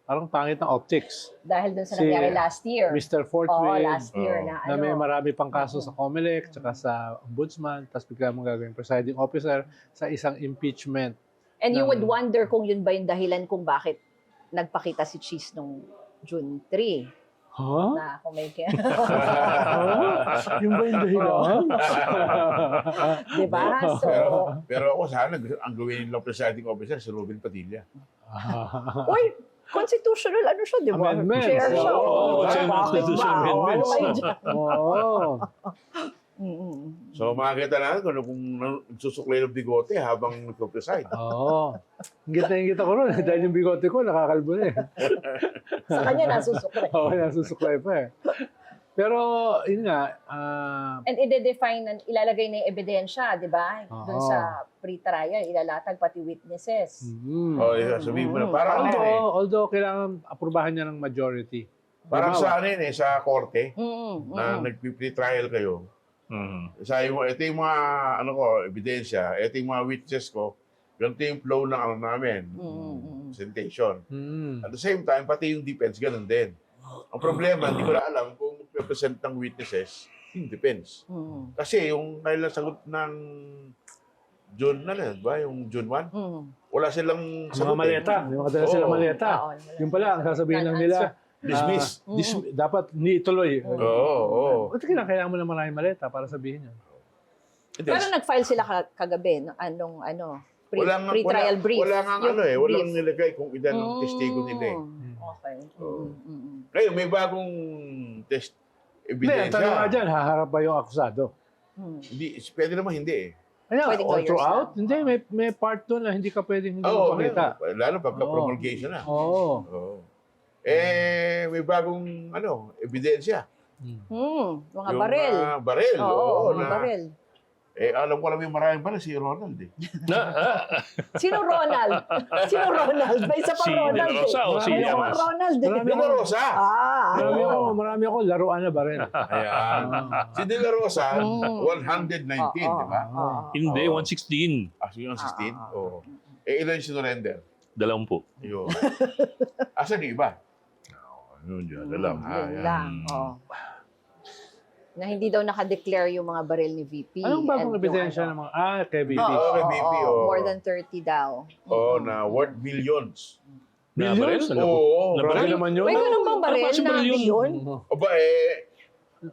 D: parang pangit ng optics.
C: Dahil dun sa
D: si
C: nangyari last year.
D: Mr.
C: Oo,
D: Fortwith,
C: last year na
D: na
C: ano.
D: may marami pang kaso sa COMELEC, tsaka sa Ombudsman, tapos bigla mong gagawin presiding officer sa isang impeachment.
C: And you
D: ng-
C: would wonder kung yun ba yung dahilan kung bakit nagpakita si Cheese nung June 3.
D: Huh?
C: Na kung may...
D: Yung ba yung dahilan?
C: Di ba? So,
A: Pero ako sana, ang gawin nilang presiding officer si Robin Padilla.
C: uy, constitutional ano siya, di ba?
D: Amendments.
C: Chair siya.
D: Oo,
C: Bakit
B: chair ng
C: ba?
B: constitutional
C: Ano
B: amendments.
C: kayo dyan?
D: Oo.
A: So makikita natin kung susuklay ng bigote habang nagpo-preside.
D: Oo. Ingit ko ron. Dahil yung bigote ko, nakakalbo na eh.
C: Sa kanya nasusuklay.
D: Oo, nasusuklay pa eh. Pero, yun nga,
C: And i-define, ilalagay na yung ebidensya, di ba? Doon
D: Oo.
C: sa pre-trial, ilalatag pati witnesses.
A: Sabihin mo na, parang ano eh.
D: although kailangan aprubahan niya ng majority.
A: Parang
D: Halimbawa,
A: sa ano yun eh, sa korte, na
C: Mm.
A: nagpi-trial kayo. Sabi mo, ito yung mga, ebidensya, ito yung mga witnesses ko, ganito yung flow ng ano namin, presentation. At the same time, pati yung defense, ganun din. Ang problema, hindi ko na alam kung magpe-present ng witnesses, yung defense. Kasi yung kailan sagot ng June na ba? Yung June 1? Wala silang
D: mga
A: sagot
D: maleta.
A: eh.
D: Yung mga dala sila
A: Oo.
D: maleta. Yung pala, ang sasabihin lang nila,
A: Dismiss.
D: dapat hindi ituloy.
A: Oo.
D: Ba't kailangan mo na maraming maleta para sabihin yun?
C: Pero nag-file sila kagabi, pre-trial brief.
A: Wala nga
C: Yung
A: walang
C: brief.
A: nilagay kung ilan ang testigo nila eh.
C: Okay.
A: Ngayon, may bagong test
D: Hindi, ang tanong nga
A: ebidensya.
D: dyan, haharap ba yung akusado?
A: Hindi, pwede naman hindi eh.
D: Kaya,
C: Pwedeng
D: all
C: lawyers
D: throughout? Hindi, may part doon na hindi ka pwedeng hindi
A: Oo,
D: magpakita.
A: lalo pagka-promulgation na.
D: Oo.
A: Oo. May bagong ebidensya.
C: Mga
A: Yung,
C: baril.
A: baril.
C: Oo,
A: na,
C: mga baril.
A: alam ko lang yung maraming baril, si Ronald eh.
C: Sino Ronald? Sino Ronald? May isa pa
B: Si
C: Ronald
B: De La Rosa o si
C: May isa pa
B: Llamas?
C: Ronald eh.
D: Marami
A: De La Rosa.
D: Marami ako laruan na ba rin?
A: Ayan. Si De La Rosa, 119, di ba?
B: Hindi,
A: Oo.
B: 116.
A: Actually, yung 16. Oo. Ilan yung sinurrender?
B: 20.
A: Yun. Asan yung iba? Yun dyan, alam.
C: Yun lang. Na hindi daw naka-declare yung mga baril ni VP.
D: Anong bagong
C: and yung
D: ebidensya ng mga... kay BP.
A: Oo, kay VP, oo.
C: More than 30 daw.
A: Oo, na worth millions.
B: Na baril?
A: Oo.
B: Na
D: Grabe
B: baril?
D: naman yun.
C: May ganun bang baril
B: Ano ba si
C: na
B: baril yun?
C: bilyon?
A: Aba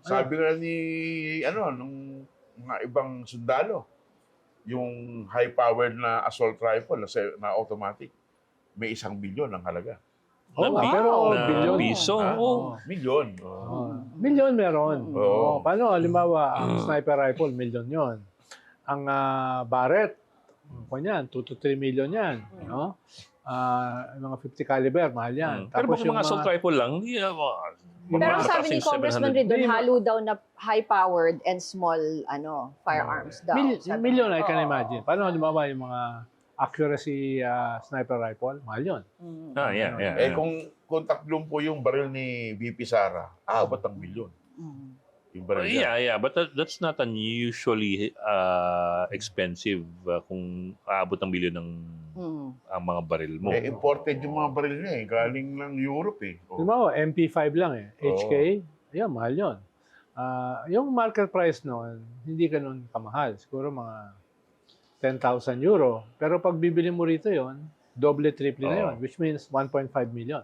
A: sabi nga ni, nung mga ibang sundalo, yung high-powered na assault rifle na automatic, may 1 bilyon ang halaga.
D: Oo,
B: Na
D: pero
B: na
D: bilyon.
B: piso.
A: Ah,
B: Oo.
A: Milyon.
D: Milyon meron.
A: Oo.
D: Paano, halimbawa, ang sniper rifle, milyon yon. Ang barret, kanyan, 2 to 3 million yan. No? Mga 50 caliber, mahal yan.
B: Pero bakit
D: yung
B: mga assault rifle lang?
C: Pero ang sabi ni Congressman Ridon,
D: Hindi,
C: halo daw na high-powered and small firearms daw. Sabi-
D: Million, I can
C: Oo,
D: imagine. Paano, halimbawa, yung mga accuracy sniper rifle, mahal yun.
B: Yeah.
A: Kung 30 yung baril ni VP Sara, abot ang bilyon. Yung baril niya.
B: Yeah, but that's not unusually expensive kung aabot ng bilyon ng ang mga baril mo.
A: Imported yung mga baril niya eh. Galing ng Europe eh. Oh.
D: Halimbawa, MP5 lang eh.
A: Oo.
D: HK, yan, mahal yun. Yung market price noon, hindi ganun kamahal. Siguro mga 10,000 euro. Pero pag bibili mo rito yon, doble, triple na yon, which means 1.5 million.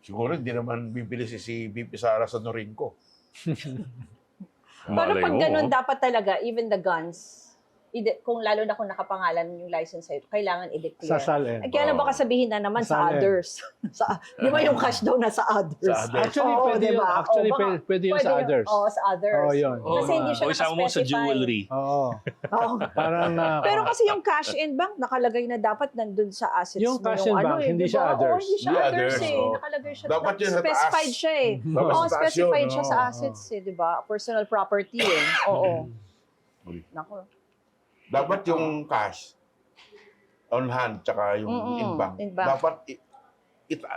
A: Siguro hindi naman bibili si VP Sara sa Norinco.
C: Pero
B: Malay
C: pag
B: mo,
C: ganun, dapat talaga, even the guns, kung lalo na kung nakapangalan yung license sa'yo, kailangan i-declare.
D: Sa SALN.
C: Kaya lang baka sabihin na naman sa
D: Salen.
C: others. Di ba yung cash daw na sa others?
A: Sa others.
D: Actually,
C: Oo,
D: pwede yun.
C: diba?
D: Actually,
C: Oo, baka
D: pwede yun sa others.
C: Oo, sa others.
D: Oo, yun.
C: Kasi hindi siya
B: o isama mo sa
C: nakaspecify.
B: jewelry.
D: Oo.
C: Oo.
D: Parang,
C: Pero kasi yung cash in bank, nakalagay na dapat nandun sa assets
D: Yung
C: mo.
D: cash in bank, hindi
C: diba?
D: siya others.
C: Oo, hindi siya
A: Hindi
C: others
A: others,
C: eh.
A: oo.
C: Nakalagay siya.
A: Dapat yun sa
C: specified
A: taas.
C: siya eh.
A: Dapat
C: Oo,
A: sa taas
C: specified
A: yun,
C: siya
A: oo.
C: sa assets eh, di ba? Personal property eh. Oo. Nako.
A: Dapat yung cash on hand tsaka yung in bank. Dapat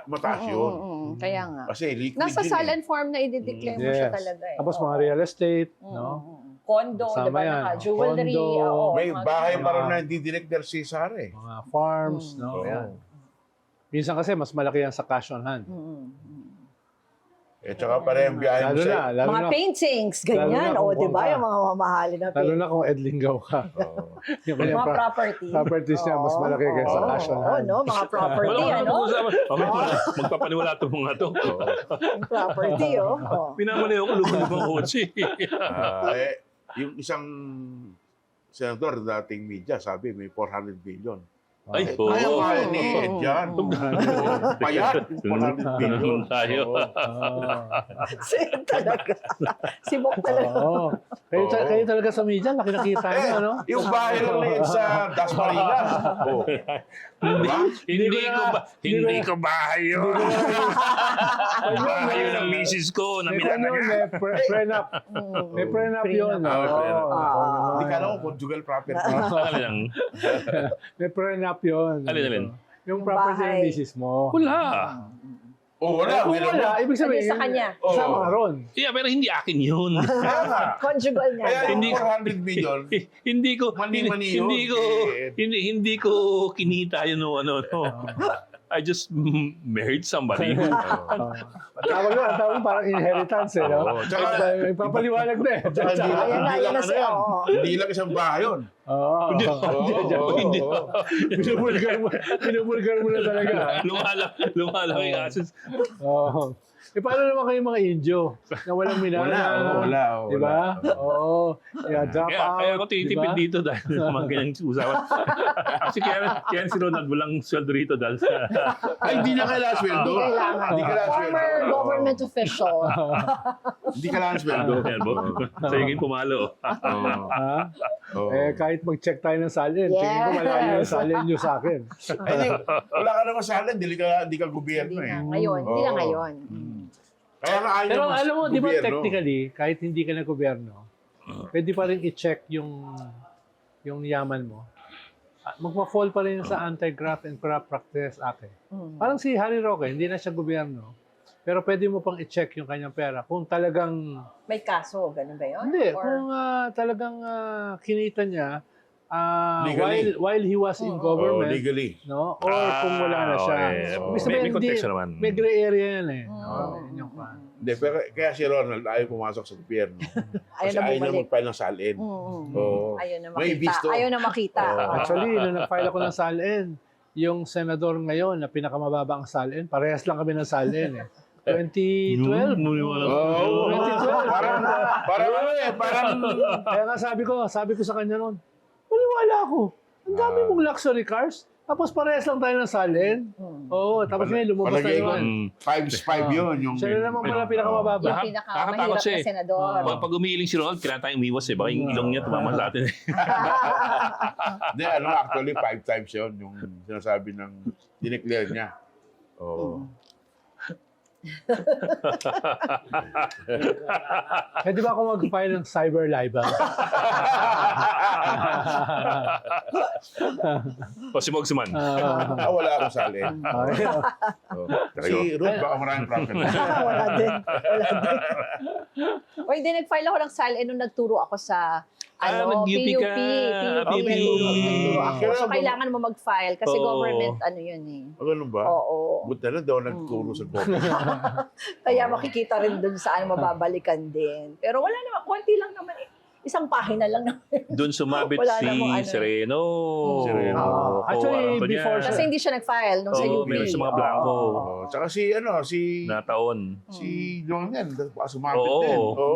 A: mataas yun.
C: Kaya nga.
A: Kasi liquid
C: Nasa
A: yun
C: Salen form na i-declare mo siya
D: Yes.
C: talaga eh.
D: Tapos mga
C: Oo.
D: real estate,
C: Mm,
D: no?
C: Condo,
D: Kasama
C: di ba?
D: yan.
C: Jewelry.
D: Condo.
C: oo,
A: May
C: mga
A: bahay
C: ganun.
A: pa rin na hindi dineclare si Sara eh.
D: Mga farms, no?
A: Oo.
D: Yan. Minsan kasi mas malaki yan sa cash on hand.
A: Tsaka pare ang biyahe mo
D: Lalo
A: sa...
D: na,
C: Mga paintings, ganyan.
D: lalo na
C: O,
D: kung
C: di ba?
D: bongga.
C: Yung mga mamahalin na
D: lalo
C: paintings.
D: na kung Edlingaw ka.
A: Oo.
D: Yung
C: Mga
D: kanyang
C: property.
D: properties niya, mas malaki kaysa
C: Oo,
D: cash on
C: oo,
D: hand.
C: no? Mga property,
B: Wala
C: ano?
B: Magpapaniwala ito mga to.
C: Property, oh. Oh.
B: Pinamali ako lumang kotse.
A: Yung isang senador dating media, sabi may 400 billion.
B: Ay, oo.
A: Kaya ni Ed yan. Payat. 100 billion.
B: Tayo.
A: Oo.
C: Si talaga. Si Bok talaga.
D: Oo. Kayo talaga sa media, laki nakita niyo, ano?
A: Yung bahay lang na yun sa Dasmariñas. Oh.
B: Hindi ko bahay yun. Bahay yun ng misis ko na
D: May
B: milana niya.
D: prenup. May prenup yun.
A: Ah, may prenup.
C: Ah.
A: Hindi ka alam kung conjugal property.
B: Alin lang?
D: May prenup yun.
B: Alin?
D: Yung property ng
C: Bahay.
D: misis mo.
B: Wala.
A: Oh, wala.
D: Kung wala, ibig sabihin,
C: Hindi sa kanya.
A: Oo.
D: Sama ka ron.
B: Yeah, pero hindi akin yun.
A: Kaya nga.
C: Conjugal niya.
A: Kaya yung
B: Hindi-
A: 400 million,
B: hindi ko
A: Mani-mani yun.
B: hindi ko kinita yun no. I just married somebody.
D: Tawag parang inheritance eh, no?
A: Oo. Tsaka-
D: May papaliwanag na eh.
A: Tsaka hindi lang-
C: Ayan na,
A: hindi
C: ayan
A: lang
C: na
A: ano
C: siya.
A: yan.
C: Oo.
A: Hindi lang isang bahay yun.
D: Oo.
B: Hindi.
A: Oo.
D: Binubulgar mo na talaga.
B: Lumalaki yung assets.
D: Oo. Eh, paano naman kayo mga Indio na walang minana?
A: Wala.
D: Di ba? Oo. Yeah, drop out.
B: Kaya ako titipid
D: di ba?
B: dito dahil sa mga ganyang usapan. Kasi kaya si Ronald walang sweldo rito dahil sa...
A: Ay, hindi na kailangan sweldo.
C: Hindi kailangan.
A: Hindi kailangan sweldo.
C: Former government official.
A: Hindi kailangan sweldo.
B: Ayan, sa hingin pumalo.
A: Oo.
D: Ha?
A: Oo.
D: Eh, kahit mag-check tayo ng salin, tingin ko malayo yung salin nyo sa akin.
A: Ay, wala ka naman sa akin, hindi ka gobyerno
C: Hindi
A: eh.
C: na ngayon. Hindi na
A: Oo.
C: ngayon.
A: Kaya nga ayaw
D: Pero
A: mas
D: alam mo, di ba
A: gobyerno.
D: technically, kahit hindi ka na gobyerno, pwede pa rin i-check yung yaman mo. Magpa-fall pa rin sa Anti-Graft and Corrupt Practices Act. Eh. Parang si Harry Roque, hindi na siya gobyerno. Pero pwede mo pang i-check yung kanyang pera. Kung talagang,
C: May kaso, ganun ba yun?
D: hindi,
C: Or-
D: kung talagang kinita niya
A: Legally.
D: while he was in
A: Oo,
D: government,
A: legally.
D: no? Or kung wala na siya.
B: Okay.
A: Oo.
D: Ibig sabihin,
B: May context
D: hindi-
B: naman.
D: May gray area yan eh.
C: Oo.
D: Yun yung pan.
A: Hindi, pero kaya si Ronald ayaw pumasok sa gobyerno.
C: Ayaw
A: Kasi
C: na
A: ayaw na
C: bumalik.
A: mag-file ng salin. Oo.
C: Ayaw na
A: May
C: makita.
A: visto.
C: Ayaw na makita.
A: Oo.
D: Actually, nung nag-file ako ng SALN, yung senador ngayon na pinakamababa ang SALN, parehas lang kami ng SALN eh. 2012.
A: Oo.
D: 2012.
A: Parang
D: Kaya nga sabi ko sa kanya noon, wala ako. Ang dami mong luxury cars. Tapos parehas lang tayo ng SALN. Oo, tapos ngayon lumabas na
A: palagay ko,
D: yun.
A: 5 yun. Yung,
D: Siya na naman pala pinakamababa.
C: Yung
B: Nakakatakot
C: pinakamahirap
B: siya
C: na
B: eh.
C: senador.
B: Pag umiiling si Ronald, kailangan tayong umiwas eh. Baka yung ilong niya tumama sa atin.
A: Hindi, actually 5 times yun. Yung sinasabi ng dineclare niya. Oo.
D: Pwede ba ako mag-file ng cyber libel?
B: O si Bogsuman.
A: Wala akong salin. Oo. Kasi Ruth, baka maraming problem.
C: Wala din. O hindi, nag-file ako ng SALN nung nagturo ako sa
B: nag-UP
C: PUP.
B: ka.
C: PUP. Nagturo ako. So,
A: Kailangan
C: kailangan mo mag-file kasi
B: Oo.
C: government, ano yun eh.
A: Ganun ba?
C: Oo.
A: Buti na daw nagturo sa government.
C: Kaya makikita rin dun saan mababalikan din. Pero wala naman, konti lang naman eh. Isang pahina lang naman.
B: Doon sumabit
C: Wala
B: si
C: namang ano.
B: Sereno.
A: Sereno.
B: Oo,
D: Actually,
B: ano to niya?
D: before
C: Kasi hindi siya nag-file nung sa
B: Oo,
C: UP.
B: meron sa mga blanco.
A: Oo. Tsaka si
B: Na taon.
A: si Luang yan, baka sumapit
B: Oo.
A: din. Oo.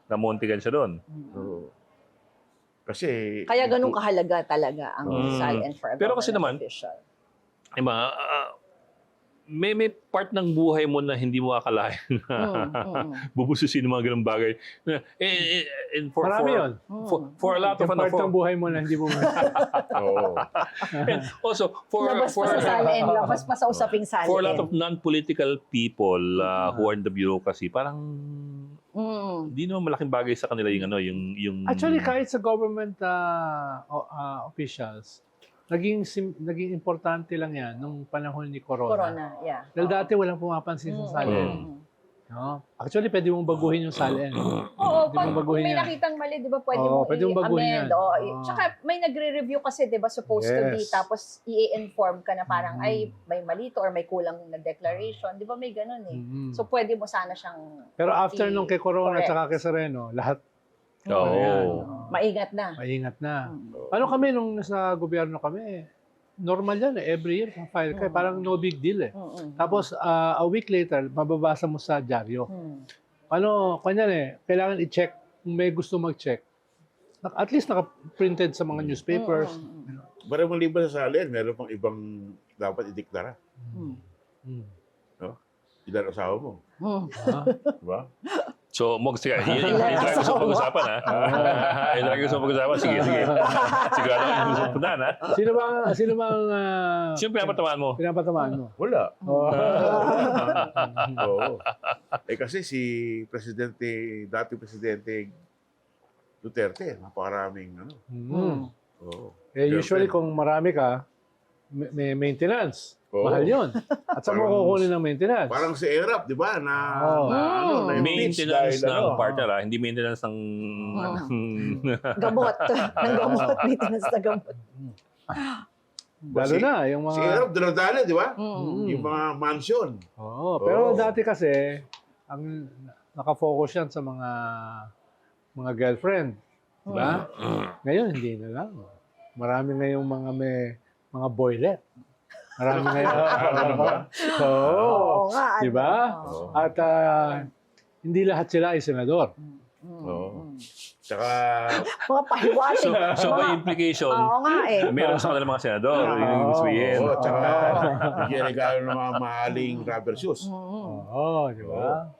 B: Namuntikan siya doon.
A: Oo. Kasi...
C: Kaya ganun kahalaga talaga ang SALN for a
B: Pero kasi
C: government
B: naman,
C: official.
B: Ay, may part ng buhay mo na hindi mo akalain na bubususin ng mga ganung bagay. And
D: Marami yun.
B: For a lot of
D: Yung part ng
B: ano,
D: buhay mo na hindi mo...
A: Oo.
B: and also
C: Labas pa sa SALN, labas pa sa usaping SALN.
B: for a lot of non-political people who are in the bureaucracy, parang hindi naman malaking bagay sa kanila yung ano, yung
D: Actually, kahit sa government officials, naging importante lang yan nung panahon ni Corona.
C: Yeah.
D: Dahil dati walang pumapansin sa SALN. No? Actually, pwede mong baguhin yung SALN.
C: Oo,
D: Pwede
C: pag
D: mong baguhin
C: may
D: yan.
C: nakitang mali, di ba, pwede
D: Oo,
C: mo
D: pwede mong baguhin
C: i-amend.
D: yan.
C: Oo.
D: Oo.
C: Tsaka may nagre-review kasi, di ba, supposed to be,
D: Yes.
C: tapos i-inform ka na parang, ay, may malito or may kulang na declaration. Di ba, may ganun eh.
D: Mhm.
C: So, pwede mo sana siyang
D: Pero after nung kay Corona
C: Correct.
D: at kay Sereno, lahat
B: Oo.
D: ayan,
C: maingat na.
D: maingat na. Ano kami nung nasa gobyerno kami, normal yan eh. Every year kung file ka, parang no big deal eh. Tapos a week later, mababasa mo sa dyaryo. Ano, kanyan eh, kailangan i-check kung may gusto mag-check. At least naka-printed sa mga newspapers.
A: Para maliban sa salin, meron pang ibang dapat ideklara.
C: Mm.
D: Hmm.
A: Ilan asawa mo.
C: Mm.
D: Ah,
A: Diba?
B: So, Mog, sige, yun talaga gusto mong pag-usapan, ha? Yun talaga gusto mong pag-usapan. Sige. Sigurado ko yung gusto mong puntahan, ha?
D: Sino bang
B: Sino pinapatamaan mo?
D: pinapatamaan mo?
A: Wala.
D: Oh.
A: Oo. Kasi si dating Presidente Duterte, napakaraming
D: Hmm.
A: Oo.
D: Usually kung marami ka, may maintenance.
A: Oo.
D: Mahal yun. At saan mo
A: Parang-
D: kukunin ng maintenance?
A: Parang si Erap, di ba? Na na-impeach
B: Maintenance
A: dahil
B: ng partner, ha? Hindi maintenance ng...
C: Gamot. Ng gamot. Maintenance na gamot.
D: Lalo na, yung
A: Si
D: mga...
A: Erap, dinadali, di ba?
C: Mm.
A: Yung mga mansion.
D: Oo, pero
A: Oo.
D: dati kasi, ang nakafocus yan sa mga girlfriend. Diba? Ngayon, hindi na lang. Marami ngayong mga boylet. Marami ngayon.
A: Ano ba?
D: Oo.
C: Oo nga. ano.
D: Diba?
A: Oo.
D: At hindi lahat sila ay senador.
A: Oo. Tsaka,
C: Mga pahiwatig.
B: So, by implication,
C: Oo nga eh.
B: meron sa kanila mga senador. Yun yung sabihin.
A: oo, tsaka, bigyan regalo ng mga mahaling rubber shoes.
D: Oo, diba?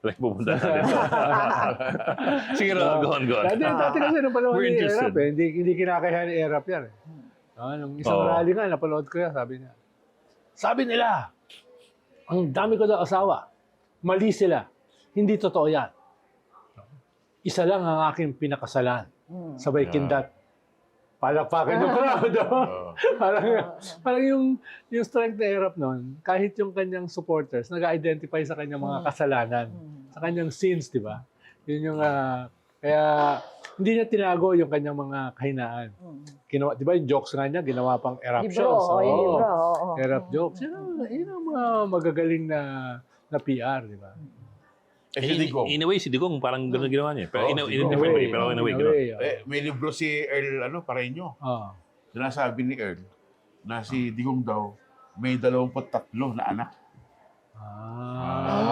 B: Like, pupunta natin. Sige, go on.
D: Dati kasi nung panahon
B: We're
D: ni
B: interested.
D: Erap hindi kinakayahan ni Erap yan. Nung isang
B: Oo.
D: rally nga, napanood ko yan, sabi nila, ang dami ko daw asawa. Mali sila. Hindi totoo yan. Isa lang ang aking pinakasalan. Sabay kindat. Palakpakan ng crowd.
A: Oo.
D: parang yung strength ni Erap noon, kahit yung kanyang supporters, nag-identify sa kanyang mga kasalanan. Sa kanyang sins, di ba? Yun yung, kaya hindi niya tinago yung kanyang mga kahinaan. Di ba yung jokes nga niya, ginawa pang Erap
C: Libro.
D: shows.
C: Oo, yung
D: Oo.
C: libro. oo.
D: Erap jokes. Yun ang mga magagaling na PR, di ba?
A: Eh, si Digong.
B: In a way, si Digong parang gano'n ginawa niya. Pero in a
A: Digong.
B: different way. Pero in a way, gano'n.
A: May libro si Earl, Pareño.
D: Oh.
A: Sinasabi ni Earl na si Digong daw may 23 na anak.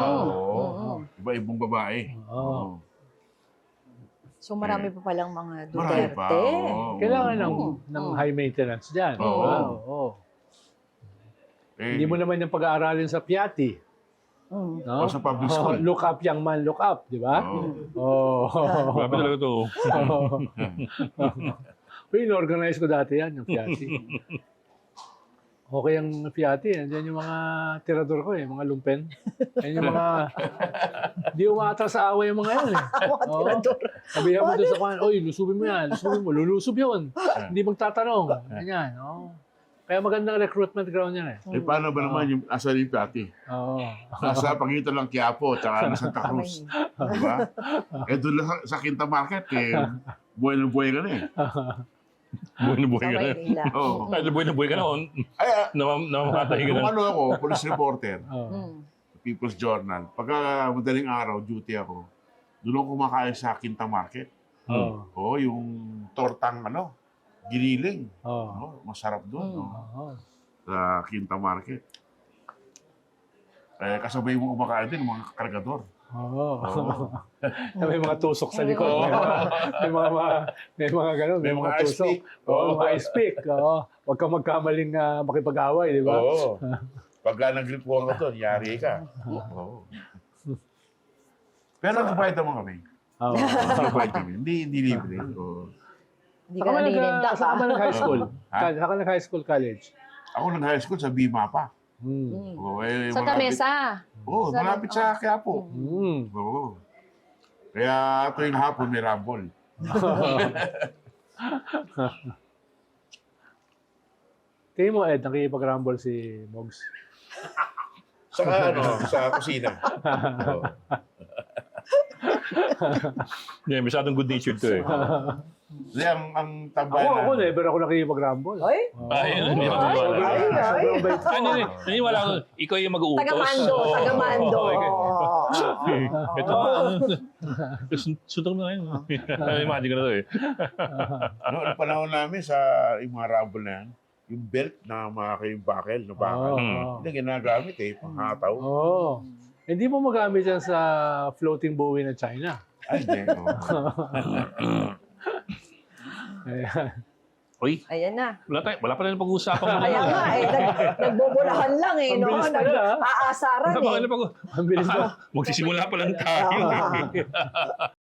A: Oo. Iba ibang babae.
D: Oo.
C: So marami pa palang mga
A: Marami pa.
C: Duterte.
A: Oo.
D: Kailangan ng high maintenance dyan.
A: Oo.
D: Oo.
A: Eh,
D: Hindi mo naman yung pag-aaralin sa Piatti. No?
A: O sa public school.
D: Look up, young man, look up. Di ba?
A: Oo.
D: Oh.
B: Grabe talaga ito.
D: Uy, in-organize ko dati yan, yung Piatti. Okay ang Piatti. Andiyan yung mga tirador ko eh, mga lumpen. Yan yung mga... Di umatras sa away yung mga yan eh.
C: Mga
D: Oo.
C: tirador.
D: Sabihan mo doon sa kuhan, oy, lusubin mo yan, lusubin mo. Lulusob yun. Hindi magtatanong. Ganyan. Oh. Kaya magandang recruitment ground yan eh.
A: Eh, paano ba naman yung asa ni Pati?
D: Oo.
A: Nasa pagitan ng Quiapo at ng Santa Cruz. Diba? Eh, doon lang sa Quinta Market, buhay na buhay ka na eh.
B: Buhay na buhay
C: Sa
B: ka na.
C: Maynila.
A: Oo.
B: Kahit buhay na buhay ka na.
A: Ay,
B: Namamatay ka
A: kung
B: na.
A: ano ako, police reporter,
D: Oo.
A: People's Journal. Pagka madaling araw, duty ako, doon ako kumakain sa Quinta Market.
D: Oo.
A: Oo, yung tortang giniling.
D: Oo.
A: Oo, masarap doon. no?
D: Oo.
A: Sa Quinta Market. Eh, kasabay mo kumakain din, mga kargador.
D: Oo.
A: Oo.
D: May mga tusok sa likod.
A: Oo.
D: May mga ganun.
A: May mga ice
D: tusok.
A: pick.
D: Oo, mga ice pick. Oo. Huwag kang magkamaling makipag-away, di ba?
A: Oo. Pagka nag-gripuan ka doon, yari ka. Oo. Pero nagbayad naman kami.
D: Oo.
A: Nagbayad kami. Hindi libre. Oo.
C: Hindi ka nanininda ka.
D: Saan ka nag-high school?
A: Ha?
D: Saan ka nag-high school, college?
A: Ako nag-high school sa Bima pa.
D: Hmm.
A: Oo,
C: Sa Tamesa.
A: Oo,
C: Sa-
A: malapit sa Quiapo.
D: Hmm.
A: Oo. Kaya tuwing hapon may rumble.
D: Tingin mo, Ed, nakikipag-rumble si Mogs.
A: Sa kusina. Oo.
B: Yeah, masyadong good natured to eh.
A: Hindi, ang tambayan
D: Ako, never ako nakikipag-rumble.
C: Ay,
B: Ayun, hindi ako
C: Ay,
B: maniwala.
C: ay, ay.
D: Sobrang bait ko.
B: Naniniwala ko, ikaw yung mag-uutos.
C: taga-mando. Taga-mando.
B: Ito suntok na ngayon. Imagine ko na to eh.
A: Noong panahon namin sa yung mga rumble na yan, yung belt na yung buckle, na bakal.
D: Oo.
A: Hindi ginagamit panghataw.
D: Oo. Hindi mo magamit yan sa floating buoy ng China.
A: Ay, hindi. Oo.
D: Ayan.
B: Uy,
C: Ayan na.
B: wala pa rin pag-uusapan mo.
C: Kaya nga, nagbubulahan lang
D: Ang bilis na yun,
C: Aasaran
B: Wala pa rin
C: eh.
D: Ang bilis na.
B: Magsisimula pa lang tayo.
C: Oo.